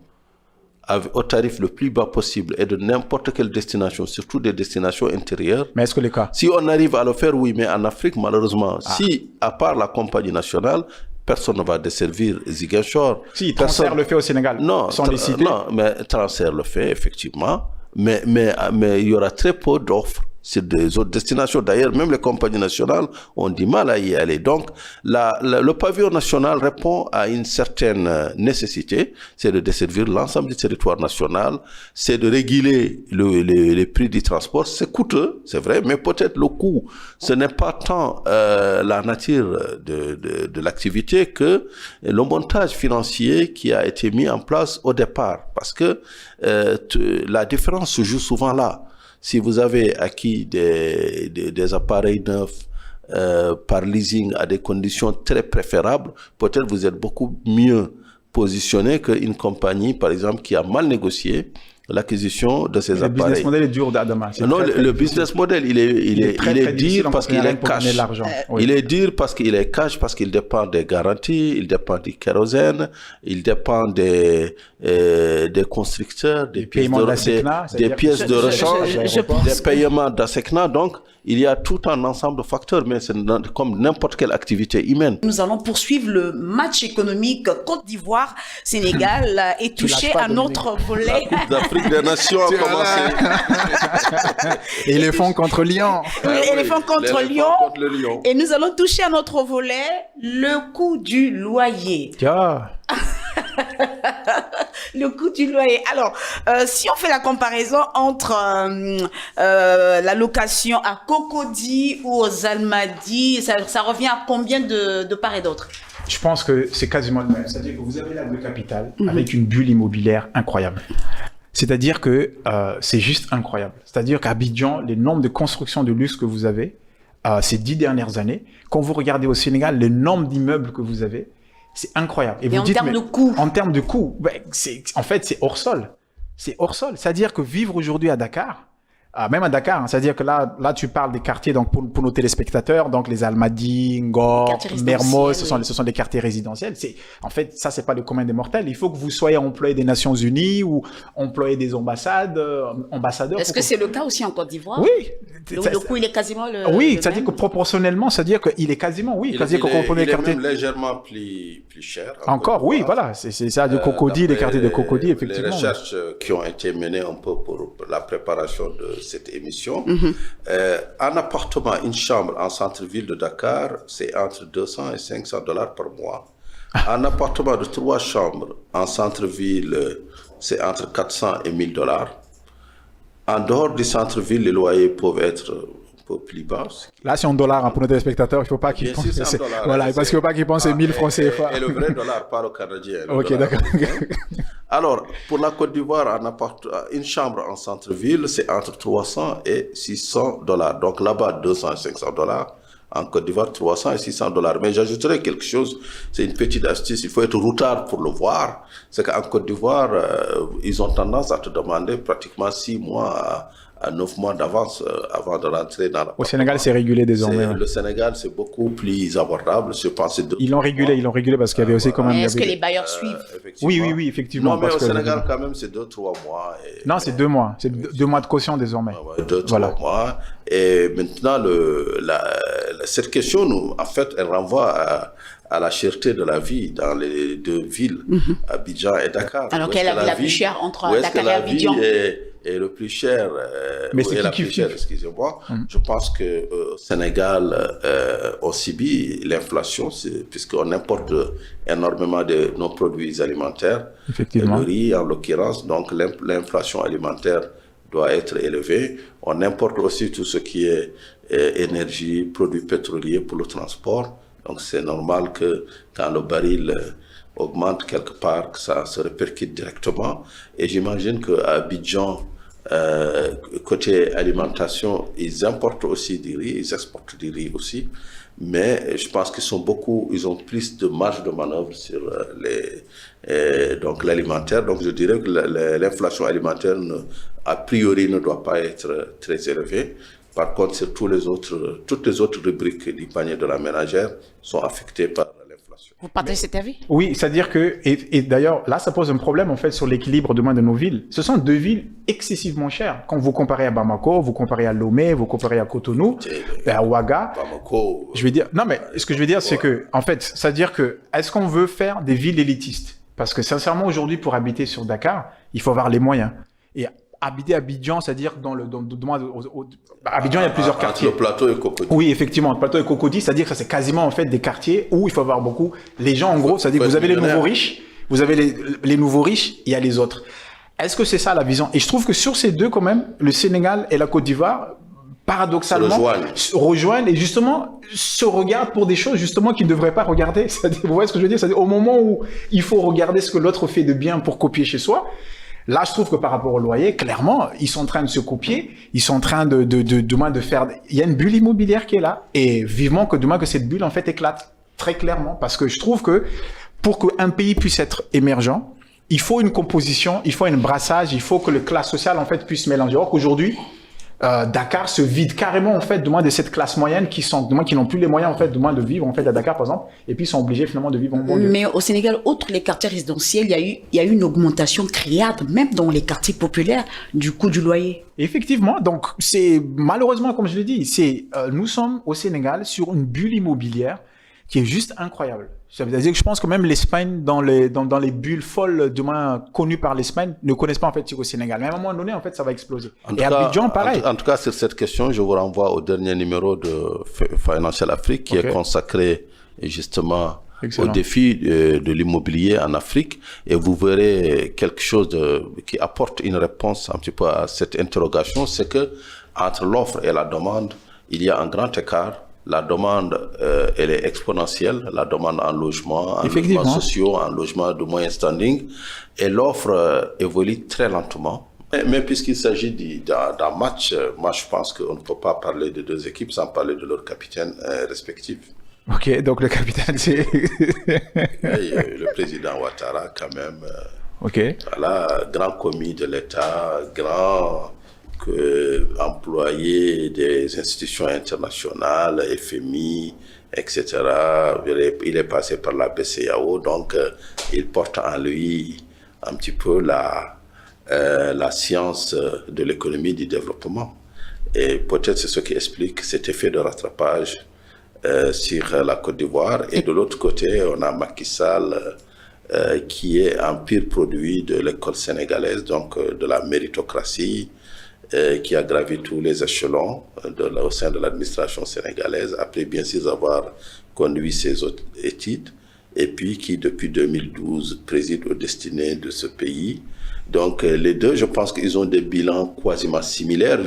S3: au tarif le plus bas possible et de n'importe quelle destination, surtout des destinations intérieures.
S2: Mais est-ce que les cas?
S3: Si on arrive à le faire, oui, mais en Afrique, malheureusement, si, à part la compagnie nationale, personne ne va desservir Ziguinchor.
S2: Si, Transfert le fait au Sénégal,
S3: Non,
S2: sans les citer.
S3: non, mais Transfert le fait, effectivement. Mais il y aura très peu d'offres sur des autres destinations. D'ailleurs, même les compagnies nationales ont du mal à y aller. Donc, le pavillon national répond à une certaine nécessité, c'est de desservir l'ensemble du territoire national, c'est de réguler les prix du transport. C'est coûteux, c'est vrai, mais peut-être le coût, ce n'est pas tant la nature de l'activité que le montage financier qui a été mis en place au départ. Parce que la différence se joue souvent là. Si vous avez acquis des appareils neufs par leasing à des conditions très préférables, peut-être vous êtes beaucoup mieux positionné qu'une compagnie, par exemple, qui a mal négocié l'acquisition de ces appareils.
S2: Le business model est dur d'Adama.
S3: Non, le business model, il est dur parce qu'il est cash. Il est dur parce qu'il est cash, parce qu'il dépend des garanties, il dépend du kérosène, il dépend des constructeurs, des pièces de rechange, des paiements d'ASECNA. Donc, il y a tout un ensemble de facteurs, mais c'est comme n'importe quelle activité humaine.
S1: Nous allons poursuivre le match économique Côte d'Ivoire-Sénégal et toucher à notre volet.
S3: La Coupe d'Afrique des Nations a commencé.
S2: Et l'éléphant contre Lyon.
S1: L'éléphant contre Lyon. Et nous allons toucher à notre volet le coût du loyer.
S2: Tiens.
S1: Le coût du loyer. Alors, si on fait la comparaison entre la location à Cocody ou aux Almadies, ça revient à combien de part et d'autre?
S2: Je pense que c'est quasiment le même. C'est-à-dire que vous avez là deux capitales avec une bulle immobilière incroyable. C'est-à-dire que c'est juste incroyable. C'est-à-dire qu'à Abidjan, les nombres de constructions de luxe que vous avez ces 10 dernières années, quand vous regardez au Sénégal, les nombres d'immeubles que vous avez, c'est incroyable.
S1: Et en termes de coûts?
S2: En termes de coûts, en fait, c'est hors sol. C'est hors sol. C'est-à-dire que vivre aujourd'hui à Dakar, même à Dakar, c'est-à-dire que là, tu parles des quartiers, donc pour nos téléspectateurs, donc les Almadies, Ngor, Mermoz, ce sont des quartiers résidentiels. En fait, ça, c'est pas le commun des mortels. Il faut que vous soyez employé des Nations Unies ou employé des ambassadeurs.
S1: Est-ce que c'est le cas aussi en Côte d'Ivoire?
S2: Oui.
S1: Le coût, il est quasiment le
S2: Oui, c'est-à-dire que proportionnellement, c'est-à-dire qu'il est quasiment, oui.
S3: Il est même légèrement plus cher.
S2: Encore, oui, voilà. C'est ça, de Cocody, les quartiers de Cocody, effectivement.
S3: Les recherches qui ont été menées un peu pour la préparation de cette émission. Un appartement, une chambre en centre-ville de Dakar, c'est entre 200 et 500 $ par mois. Un appartement de 3 chambres en centre-ville, c'est entre 400 et 1000 $. En dehors du centre-ville, les loyers peuvent être un peu plus bas.
S2: Là, c'est en dollars pour nos téléspectateurs. Il ne faut pas qu'ils pensent. Voilà, parce qu'il ne faut pas qu'ils pensent 1000 francs CFA.
S3: Et le vrai dollar, pas le canadien.
S2: Ok, d'accord.
S3: Alors, pour la Côte d'Ivoire, une chambre en centre-ville, c'est entre 300 et 600 $. Donc là-bas, 200 et 500 $. En Côte d'Ivoire, 300 et 600 $. Mais j'ajouterais quelque chose, c'est une petite astuce, il faut être routard pour le voir. C'est qu'en Côte d'Ivoire, ils ont tendance à te demander pratiquement 6 mois à 9 mois d'avance avant de rentrer dans la...
S2: Au Sénégal, c'est régulé désormais.
S3: Le Sénégal, c'est beaucoup plus abordable. Je pense
S2: ils l'ont régulé parce qu'il y avait aussi quand même...
S1: Est-ce que les bailleurs suivent?
S2: Oui, effectivement.
S3: Non, mais au Sénégal, quand même, c'est 2-3 mois.
S2: Non, c'est 2 mois. C'est 2 mois de caution désormais.
S3: 2-3 mois. Et maintenant, cette question, en fait, elle renvoie à la cherté de la vie dans les deux villes, Abidjan et Dakar.
S1: Alors, quelle est la vie la plus chère entre Dakar et Abidjan?
S3: Et le plus cher,
S2: mais c'est
S3: la plus chère, excusez-moi. Je pense que au Sénégal, on subit l'inflation, puisqu'on importe énormément de nos produits alimentaires.
S2: Effectivement.
S3: Le riz, en l'occurrence, donc l'inflation alimentaire doit être élevée. On importe aussi tout ce qui est énergie, produits pétroliers pour le transport. Donc c'est normal que quand le baril augmente quelque part, que ça se répercute directement. Et j'imagine qu'à Abidjan, Côté alimentation, ils importent aussi du riz, ils exportent du riz aussi, mais je pense ils ont plus de marge de manœuvre sur donc l'alimentaire. Donc je dirais que l'inflation alimentaire, a priori, ne doit pas être très élevée. Par contre, sur toutes les autres rubriques du panier de la ménagère sont affectées par l'inflation.
S1: Vous partagez cet avis?
S2: Oui, c'est-à-dire que, et d'ailleurs, là, ça pose un problème, en fait, sur l'équilibre de nos villes. Ce sont deux villes excessivement chères. Quand vous comparez à Bamako, vous comparez à Lomé, vous comparez à Cotonou, à Ouaga.
S3: Bamako.
S2: Je veux dire, non, mais ce que je veux dire, c'est que, en fait, c'est-à-dire que, est-ce qu'on veut faire des villes élitistes? Parce que, sincèrement, aujourd'hui, pour habiter sur Dakar, il faut avoir les moyens. Et habiter à Abidjan, c'est-à-dire Abidjan, il y a plusieurs quartiers.
S3: Entre le plateau et Cocody.
S2: Oui, effectivement, le plateau et Cocody, c'est-à-dire que ça, c'est quasiment, en fait, des quartiers où il faut avoir beaucoup. Les gens, en gros, c'est-à-dire que vous avez les nouveaux riches, vous avez les nouveaux riches, il y a les autres. Est-ce que c'est ça la vision? Et je trouve que sur ces deux, quand même, le Sénégal et la Côte d'Ivoire, paradoxalement, rejoignent et justement se regardent pour des choses justement qu'ils ne devraient pas regarder. C'est-à-dire, vous voyez ce que je veux dire? C'est-à-dire, au moment où il faut regarder ce que l'autre fait de bien pour copier chez soi, là, je trouve que par rapport au loyer, clairement, ils sont en train de se copier, ils sont en train de faire... Il y a une bulle immobilière qui est là, et vivement que demain que cette bulle, en fait, éclate, très clairement, parce que je trouve que pour qu'un pays puisse être émergent, il faut une composition, il faut un brassage, il faut que le classe sociale, en fait, puisse se mélanger. Or qu'aujourd'hui, Dakar se vide carrément en fait de cette classe moyenne qui n'ont plus les moyens en fait de vivre en fait à Dakar par exemple, et puis sont obligés finalement de vivre en banlieue.
S1: Mais au Sénégal, outre les quartiers résidentiels, il y a eu une augmentation criarde même dans les quartiers populaires du coût du loyer.
S2: Effectivement, donc c'est malheureusement comme je l'ai dit, nous sommes au Sénégal sur une bulle immobilière qui est juste incroyable. Ça veut dire que je pense que même l'Espagne, dans les bulles folles, du moins connues par l'Espagne, ne connaissent pas en fait au Sénégal. Mais à un moment donné, en fait, ça va exploser. Et Abidjan, pareil.
S3: En tout cas, sur cette question, je vous renvoie au dernier numéro de Financial Afrique qui est consacré justement au défi de l'immobilier en Afrique. Et vous verrez quelque chose qui apporte une réponse un petit peu à cette interrogation. C'est que entre l'offre et la demande, il y a un grand écart. La demande, elle est exponentielle, la demande en logement, en logements sociaux, en logements de moyen standing, et l'offre évolue très lentement. Mais puisqu'il s'agit d'un match, moi je pense qu'on ne peut pas parler de deux équipes sans parler de leurs capitaines respectifs.
S2: Ok, donc le capitaine c'est...
S3: le président Ouattara quand même, voilà, grand commis de l'État, grand... employé des institutions internationales, FMI, etc. Il est passé par la BCEAO, donc il porte en lui un petit peu la science de l'économie du développement. Et peut-être c'est ce qui explique cet effet de rattrapage sur la Côte d'Ivoire. Et de l'autre côté, on a Macky Sall qui est un pur produit de l'école sénégalaise, donc de la méritocratie, qui a gravi tous les échelons au sein de l'administration sénégalaise, après bien sûr avoir conduit ses autres études, et puis qui depuis 2012 préside aux destinées de ce pays. Donc les deux, je pense qu'ils ont des bilans quasiment similaires,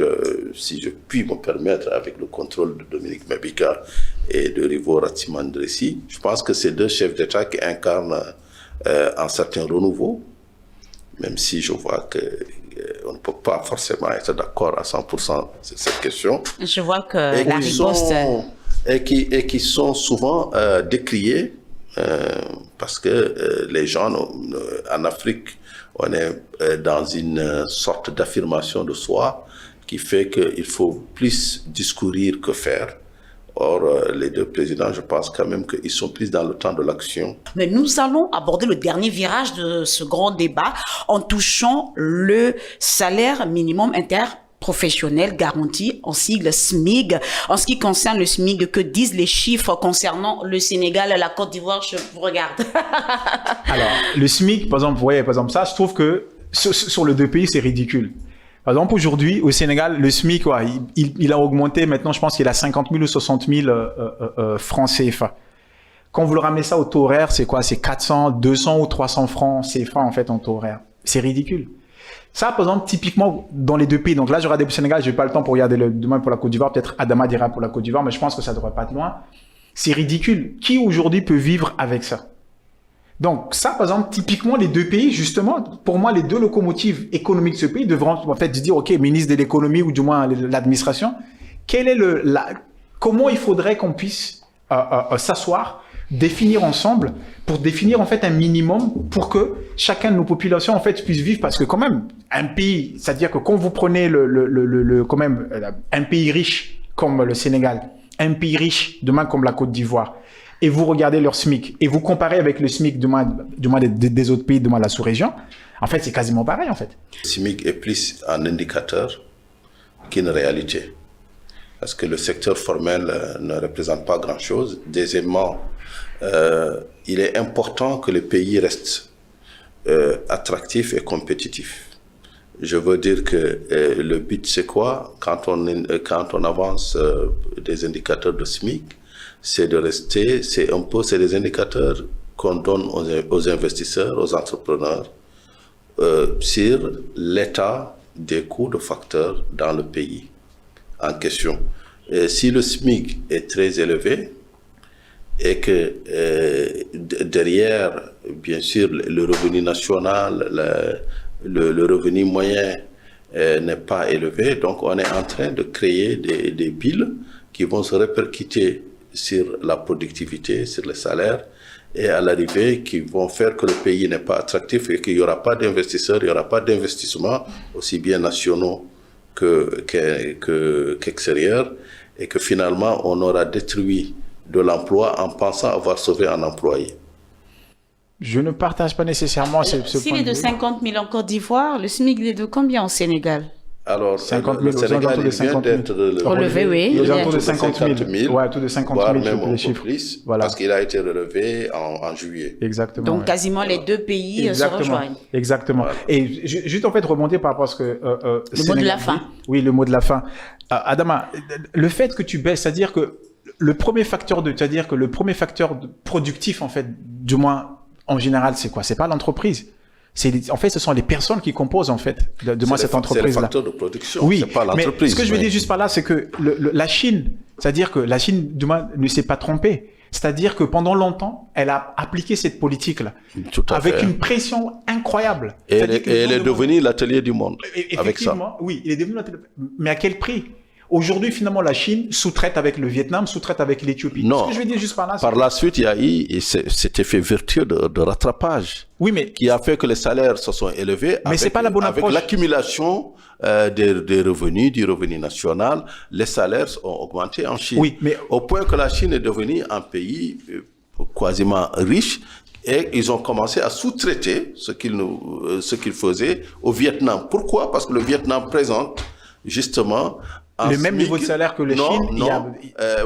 S3: si je puis me permettre, avec le contrôle de Dominique Mabika et de Rivo Ratsimandressi. Je pense que ces deux chefs d'État qui incarnent un certain renouveau, même si je vois que on ne peut pas forcément être d'accord à 100% sur cette question.
S1: Je vois que la riposte...
S3: Et qui sont souvent décriés parce que les gens en Afrique, on est dans une sorte d'affirmation de soi qui fait qu'il faut plus discourir que faire. Or, les deux présidents, je pense quand même qu'ils sont plus dans le temps de l'action.
S1: Mais nous allons aborder le dernier virage de ce grand débat en touchant le salaire minimum interprofessionnel garanti, en sigle SMIG. En ce qui concerne le SMIG, que disent les chiffres concernant le Sénégal, la Côte d'Ivoire? Je vous regarde.
S2: Alors, le SMIG, par exemple, ça, je trouve que sur les deux pays, c'est ridicule. Par exemple, aujourd'hui, au Sénégal, le SMIC, il a augmenté. Maintenant, je pense qu'il a 50 000 ou 60 000 francs CFA. Quand vous le ramenez ça au taux horaire, c'est quoi? C'est 400, 200 ou 300 francs CFA, en fait, en taux horaire. C'est ridicule. Ça, par exemple, typiquement, dans les deux pays. Donc là, je regarde le Sénégal, j'ai pas le temps pour regarder demain pour la Côte d'Ivoire. Peut-être Adama dira pour la Côte d'Ivoire, mais je pense que ça devrait pas être loin. C'est ridicule. Qui aujourd'hui peut vivre avec ça? Donc ça, par exemple, typiquement, les deux pays, justement, pour moi, les deux locomotives économiques de ce pays devront en fait se dire, OK, ministre de l'économie ou du moins l'administration, comment il faudrait qu'on puisse s'asseoir, définir ensemble, pour définir en fait un minimum pour que chacun de nos populations en fait puisse vivre, parce que quand même un pays, c'est-à-dire que quand vous prenez quand même un pays riche comme le Sénégal, un pays riche demain comme la Côte d'Ivoire, et vous regardez leur SMIC et vous comparez avec le SMIC des autres pays de la sous-région, en fait c'est quasiment pareil en fait.
S3: Le SMIC est plus un indicateur qu'une réalité. Parce que le secteur formel ne représente pas grand-chose. Deuxièmement, il est important que le pays reste attractif et compétitif. Je veux dire que le but, c'est quoi? Quand on avance des indicateurs de SMIC, c'est de rester, c'est des indicateurs qu'on donne aux investisseurs, aux entrepreneurs, sur l'état des coûts de facteurs dans le pays en question. Si le SMIC est très élevé et que derrière, bien sûr, le revenu national, le revenu moyen n'est pas élevé, donc on est en train de créer des billes qui vont se répercuter sur la productivité, sur les salaires, et à l'arrivée qui vont faire que le pays n'est pas attractif et qu'il n'y aura pas d'investisseurs, il n'y aura pas d'investissements, aussi bien nationaux qu'extérieurs, et que finalement on aura détruit de l'emploi en pensant avoir sauvé un employé.
S2: Je ne partage pas nécessairement ce point de vue.
S1: S'il est de 50 000 en Côte d'Ivoire, le SMIC est de combien au Sénégal?
S3: Alors,
S2: 50 000,
S3: le Sénégal vient d'être
S1: relevé, oui.
S2: Aux alentours de 50 000. Ouais, autour de 50 000,
S3: voire même
S2: les chiffres.
S3: Plus,
S2: voilà.
S3: Parce qu'il a été relevé en juillet.
S2: Exactement.
S1: Donc, quasiment les deux pays se rejoignent.
S2: Exactement. Voilà. Et juste en fait, remonter par rapport à ce que...
S1: le mot de la fin.
S2: Oui, le mot de la fin. Adama, le fait que tu baisses, c'est-à-dire que le premier facteur productif, en fait, du moins en général, c'est quoi? C'est pas l'entreprise. En fait, ce sont les personnes qui composent en fait de moi cette entreprise-là.
S3: C'est le facteur de production.
S2: Oui,
S3: c'est pas l'entreprise.
S2: Mais ce que je veux dire juste par là, c'est que la Chine, c'est-à-dire que la Chine, du moins, ne s'est pas trompée. C'est-à-dire que pendant longtemps, elle a appliqué cette politique-là avec une pression incroyable.
S3: Et elle est devenue l'atelier du monde. Avec ça.
S2: Oui, il est devenu l'atelier. Mais à quel prix? Aujourd'hui, finalement, la Chine sous-traite avec le Vietnam, sous-traite avec l'Éthiopie.
S3: Non.
S2: Ce que je veux dire juste par là,
S3: par la suite, il y a eu cet effet vertueux de rattrapage.
S2: Oui, mais
S3: qui a fait que les salaires se sont élevés.
S2: Mais c'est pas la bonne approche.
S3: Avec l'accumulation des revenus, du revenu national, les salaires ont augmenté en Chine.
S2: Oui, mais
S3: au point que la Chine est devenue un pays quasiment riche. Et ils ont commencé à sous-traiter ce qu'ils faisaient au Vietnam. Pourquoi? Parce que le Vietnam présente justement
S2: le même niveau de salaire que la Chine.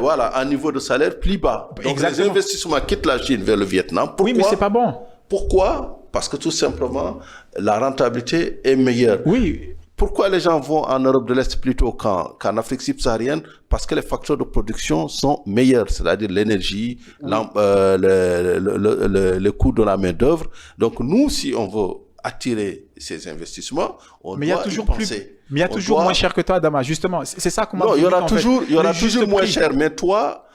S3: Voilà, un niveau de salaire plus bas. Donc
S2: exactement.
S3: Les investissements quittent la Chine vers le Vietnam. Pourquoi?
S2: Oui, mais c'est pas bon.
S3: Pourquoi? Parce que tout simplement, la rentabilité est meilleure.
S2: Oui.
S3: Pourquoi les gens vont en Europe de l'Est plutôt qu'en Afrique subsaharienne? Parce que les facteurs de production sont meilleurs, c'est-à-dire l'énergie, le coût de la main-d'œuvre. Donc nous, si on veut attirer ces investissements, on doit y penser.
S2: Mais il y a toujours moins cher que toi, Adama. Justement, c'est ça qu'on m'a dit.
S3: Non, il y aura toujours moins cher. Mais toi,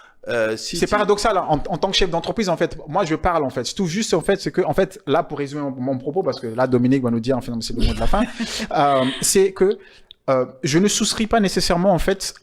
S2: c'est paradoxal en tant que chef d'entreprise. En fait, moi, je parle en fait. Je trouve juste en fait, c'est que en fait, là, pour résumer mon propos, parce que là, Dominique va nous dire, enfin, c'est le mot de la fin, c'est que je ne souscris pas nécessairement en fait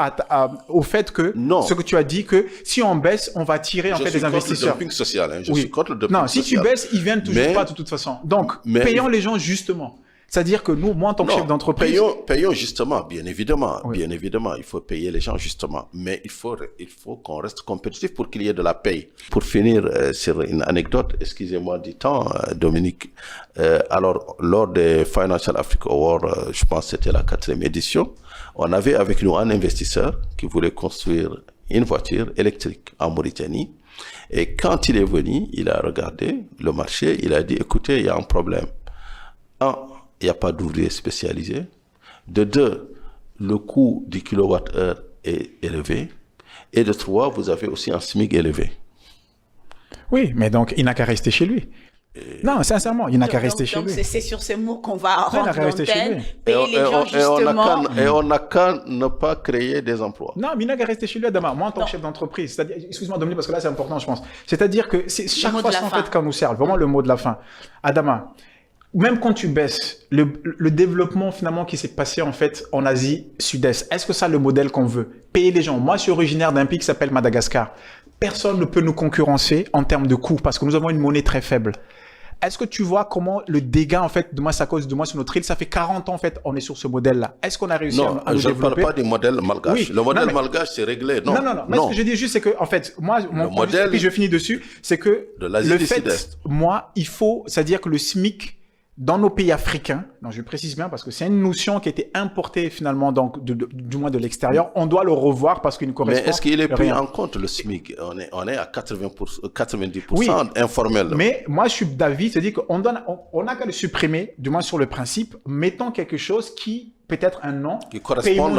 S2: au fait que ce que tu as dit, que si on baisse, on va attirer en fait des investisseurs.
S3: Je suis contre le dumping social. Je suis contre le dumping social.
S2: Non, si tu baisses, ils viennent toujours pas de toute façon. Donc, payons les gens justement. C'est-à-dire que nous, moi, en tant que chef d'entreprise...
S3: Payons justement, bien évidemment. Oui. Bien évidemment, il faut payer les gens justement. Mais il faut qu'on reste compétitif pour qu'il y ait de la paye. Pour finir sur une anecdote, excusez-moi du temps, Dominique. Alors, lors des Financial Africa Awards, je pense que c'était la 4e édition, on avait avec nous un investisseur qui voulait construire une voiture électrique en Mauritanie. Et quand il est venu, il a regardé le marché, il a dit, écoutez, il y a un problème. Il n'y a pas d'ouvriers spécialisés. De 2, le coût du kilowattheure est élevé. Et de 3, vous avez aussi un SMIC élevé.
S2: Oui, mais donc il n'a qu'à rester chez lui. Non, sincèrement, il n'a qu'à rester chez
S1: Donc,
S2: lui.
S1: c'est sur ces mots qu'on va
S2: il n'a
S1: rendre
S2: qu'à rester chez
S1: l'antenne,
S2: lui.
S1: payer les gens justement.
S3: Et on n'a qu'à ne pas créer des emplois.
S2: Non, mais il n'a qu'à rester chez lui, Adama. Moi, en tant
S1: Non.
S2: que chef d'entreprise, c'est-à-dire, excuse-moi, Dominique, parce que là, c'est important, je pense. C'est-à-dire que c'est chaque
S1: mot de
S2: fois,
S1: la
S2: en
S1: fin.
S2: fait, quand on nous sert, vraiment le mot de la fin. Adama, même quand tu baisses le développement finalement qui s'est passé en fait en Asie Sud-Est, est-ce que ça le modèle qu'on veut? Payer les gens. Moi, je suis originaire d'un pays qui s'appelle Madagascar. Personne ne peut nous concurrencer en termes de coûts parce que nous avons une monnaie très faible. Est-ce que tu vois comment le dégât, en fait, de moi, ça cause de moi sur notre île, ça fait 40 ans, en fait, on est sur ce modèle-là. Est-ce qu'on a réussi
S3: Non,
S2: à nous
S3: je ne parle
S2: développer?
S3: pas du modèle malgache.
S2: Oui,
S3: Le modèle
S2: non, mais-
S3: malgache, c'est réglé. Non,
S2: Non. Mais ce que je dis juste, c'est que, en fait, moi, mon point de vue,
S3: modèle
S2: et puis je finis dessus, c'est que
S3: de l'Asie
S2: le
S3: du
S2: fait,
S3: Sud-Est.
S2: moi, il faut, c'est-à-dire que le SMIC, dans nos pays africains, non, je précise bien parce que c'est une notion qui a été importée finalement, donc, du moins de l'extérieur, on doit le revoir parce qu'il ne correspond
S3: Mais est-ce qu'il est pris
S2: rien.
S3: en compte, le SMIC? On est à 90%
S2: Oui.
S3: informel.
S2: Mais moi, je suis d'avis, c'est-à-dire qu'on n'a qu'à le supprimer, du moins sur le principe, mettons quelque chose qui, peut-être un nom,
S3: Qui correspond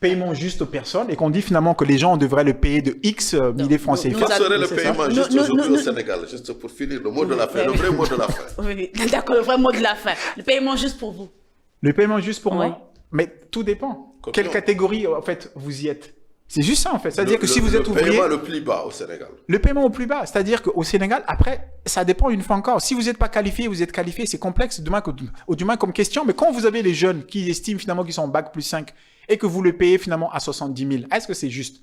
S2: paiement juste aux personnes, et qu'on dit finalement que les gens devraient le payer de X milliers francs CFA.
S3: Quel serait le
S2: C'est ça.
S3: paiement juste
S1: Nous-
S3: aujourd'hui
S1: nous-
S3: au Sénégal? Juste pour finir, le mot de la fin, le vrai mot de la fin.
S1: Oui, d'accord, le vrai mot de la fin. Le paiement juste pour vous.
S2: Le paiement juste pour
S1: Ouais.
S2: moi. Mais tout dépend.
S3: Combien?
S2: Quelle catégorie, en fait, vous y êtes? C'est juste ça, en fait. C'est-à-dire que si vous êtes
S3: le
S2: ouvrier,
S3: paiement le plus bas au Sénégal.
S2: le paiement au plus bas. C'est-à-dire qu'au Sénégal, après, ça dépend une fois encore. Si vous n'êtes pas qualifié, vous êtes qualifié, c'est complexe, du moins comme question. Mais quand vous avez les jeunes qui estiment finalement qu'ils sont en bac plus 5 et que vous le payez finalement à 70 000, est-ce que c'est juste?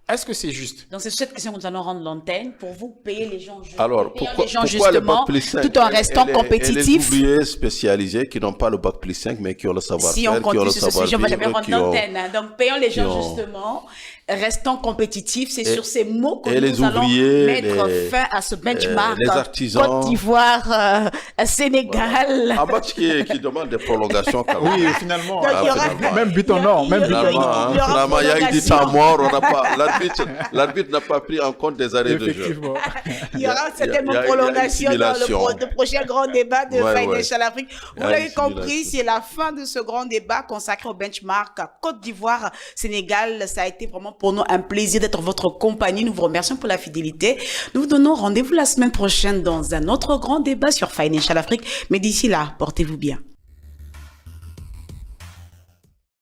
S2: Est-ce que c'est juste?
S1: Donc, c'est sur cette question que nous allons rendre l'antenne pour vous payer les gens justement.
S3: Alors,
S1: payer
S3: pourquoi
S1: les gens
S3: le bac
S1: justement,
S3: plus 5
S1: tout en restant
S3: et
S1: compétitifs.
S3: les ouvriers spécialisés qui n'ont pas le bac plus 5, mais qui ont le savoir-faire,
S1: Si on
S3: qui ont
S1: continue
S3: le
S1: sur ce sujet, on va jamais
S3: savoir-vivre,
S1: rendre
S3: qui ont...
S1: l'antenne. Hein. Donc, payons les gens
S3: ont-
S1: justement, restons compétitifs. C'est sur ces mots que
S3: et
S1: nous
S3: les
S1: allons
S3: ouvriers,
S1: mettre
S3: les-
S1: fin à ce benchmark.
S3: les artisans.
S1: Côte d'Ivoire, Sénégal.
S3: Un match qui demande des prolongations quand même.
S2: Oui, finalement.
S1: Donc, il y aura-
S3: finalement.
S2: Même but en or, même
S1: il y
S2: but
S1: aura-
S2: en
S3: Finalement,
S2: or.
S3: hein,
S1: il y aura
S3: finalement, il y a eu du
S1: prolongation.
S3: temps mort, on n'a pas, l'arbitre n'a pas pris en compte des arrêts de jeu.
S2: Effectivement.
S1: Il y aura certainement
S3: il y a une
S1: prolongation dans
S3: simulation.
S1: le prochain grand débat de
S3: Ouais,
S1: Financial Afrique.
S3: Il
S1: Vous
S3: y a
S1: l'avez
S3: une
S1: compris,
S3: simulation.
S1: c'est la fin de ce grand débat consacré au benchmark Côte d'Ivoire, Sénégal. Ça a été vraiment pour nous un plaisir d'être votre compagnie. Nous vous remercions pour la fidélité. Nous vous donnons rendez-vous la semaine prochaine dans un autre grand débat sur Financial Afrique. Mais d'ici là, portez-vous bien.